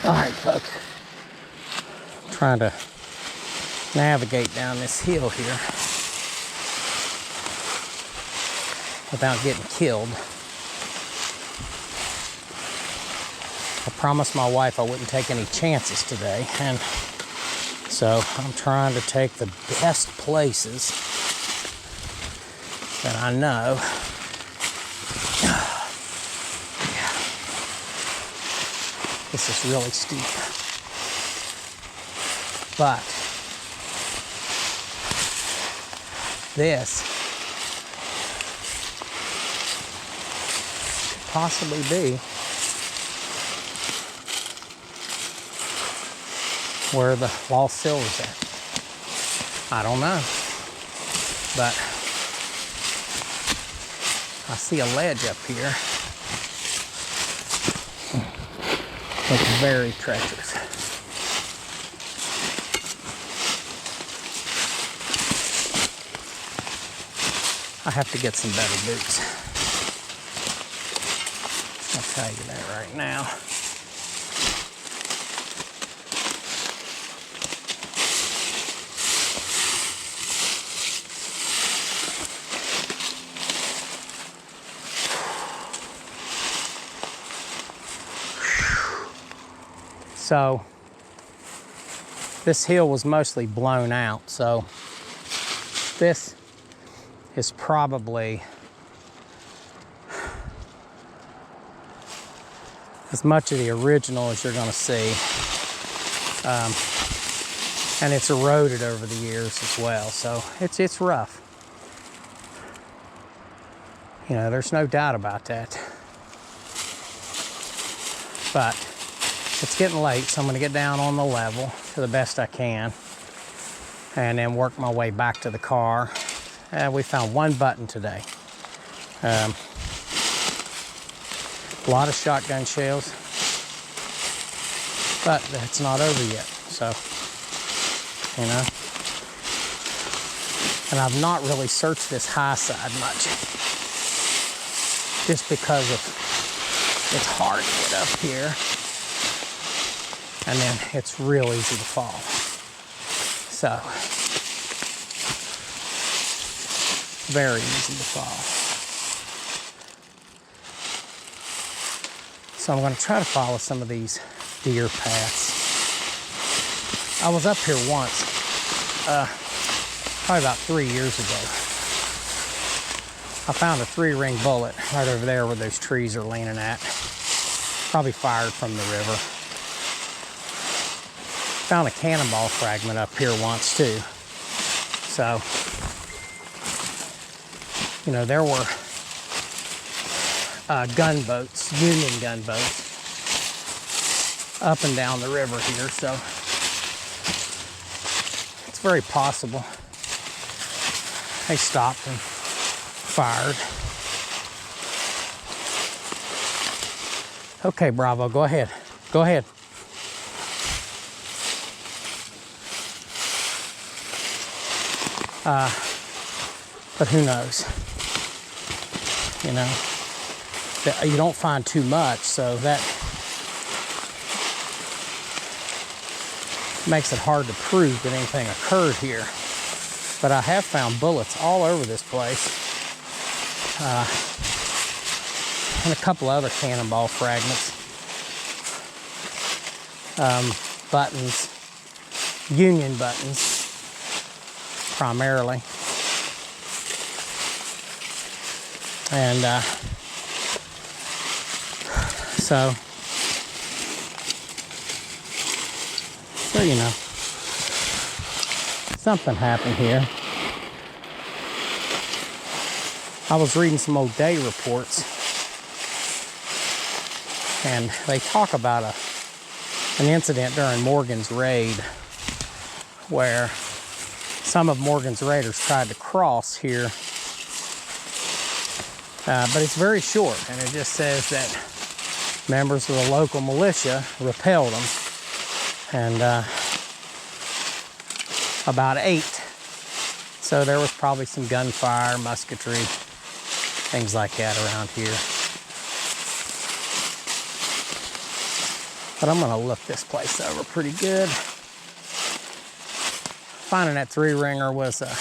All right, folks. I'm trying to navigate down this hill here without getting killed. I promised my wife I wouldn't take any chances today, and so I'm trying to take the best places that I know. Yeah. This is really steep. But this could possibly be where the lost silver's at. I don't know, but I see a ledge up here. It's very treacherous. I have to get some better boots. I'll tell you that right now. So this hill was mostly blown out, so this is probably as much of the original as you're going to see, and it's eroded over the years as well, so it's rough. You know, there's no doubt about that. But it's getting late, so I'm going to get down on the level to the best I can and then work my way back to the car. We found one button today. A lot of shotgun shells, but it's not over yet, so, you know. And I've not really searched this high side much, just because it's hard to get up here. And then it's real easy to fall. So, very easy to fall. So I'm going to try to follow some of these deer paths. I was up here once, probably about 3 years ago. I found a 3-ring bullet right over there where those trees are leaning at. Probably fired from the river. Found a cannonball fragment up here once too. So, you know, there were gunboats, Union gunboats, up and down the river here, so it's very possible they stopped and fired. Okay, Bravo, go ahead. Go ahead. But who knows? You know, you don't find too much, so that makes it hard to prove that anything occurred here. But I have found bullets all over this place, and a couple other cannonball fragments, buttons, Union buttons, primarily. And so you know, something happened here. I was reading some old day reports, and they talk about an incident during Morgan's raid where some of Morgan's raiders tried to cross here, but it's very short, and it just says that members of the local militia repelled them, and about 8. So there was probably some gunfire, musketry, things like that around here. But I'm gonna look this place over pretty good. Finding that 3-ringer was a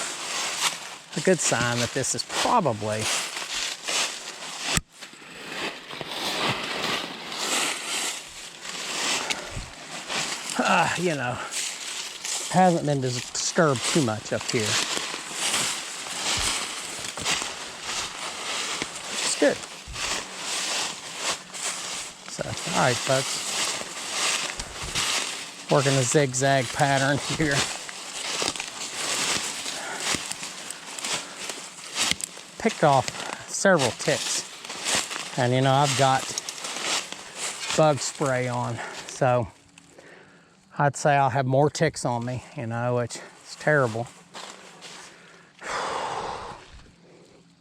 good sign that this is probably you know, hasn't been disturbed too much up here. It's good. So, all right, folks. Working a zigzag pattern here. Picked off several ticks. And you know, I've got bug spray on. So I'd say I'll have more ticks on me, you know, which is terrible.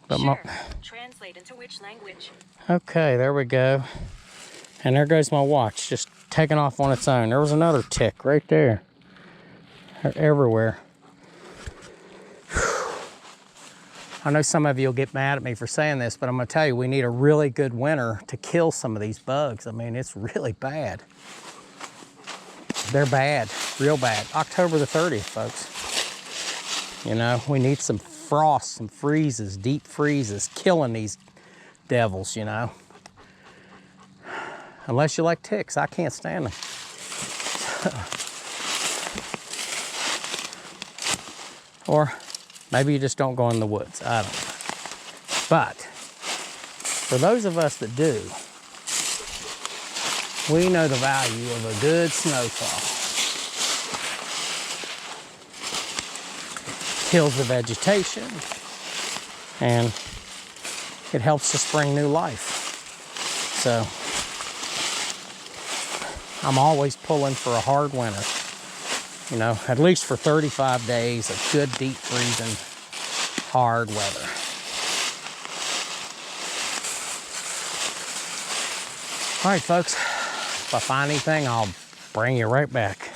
But sure. Translate into which language? Okay, there we go. And there goes my watch, just taking off on its own. There was another tick right there. They're everywhere. I know some of you will get mad at me for saying this, but I'm gonna tell you, we need a really good winter to kill some of these bugs. I mean, it's really bad. They're bad, real bad. October the 30th, folks. You know, we need some frost, some freezes, deep freezes, killing these devils, you know. Unless you like ticks, I can't stand them. Or maybe you just don't go in the woods, I don't know. But for those of us that do, we know the value of a good snowfall. Kills the vegetation, and it helps to spring new life. So I'm always pulling for a hard winter. You know, at least for 35 days of good deep freezing, hard weather. All right, folks. If I find anything, I'll bring you right back.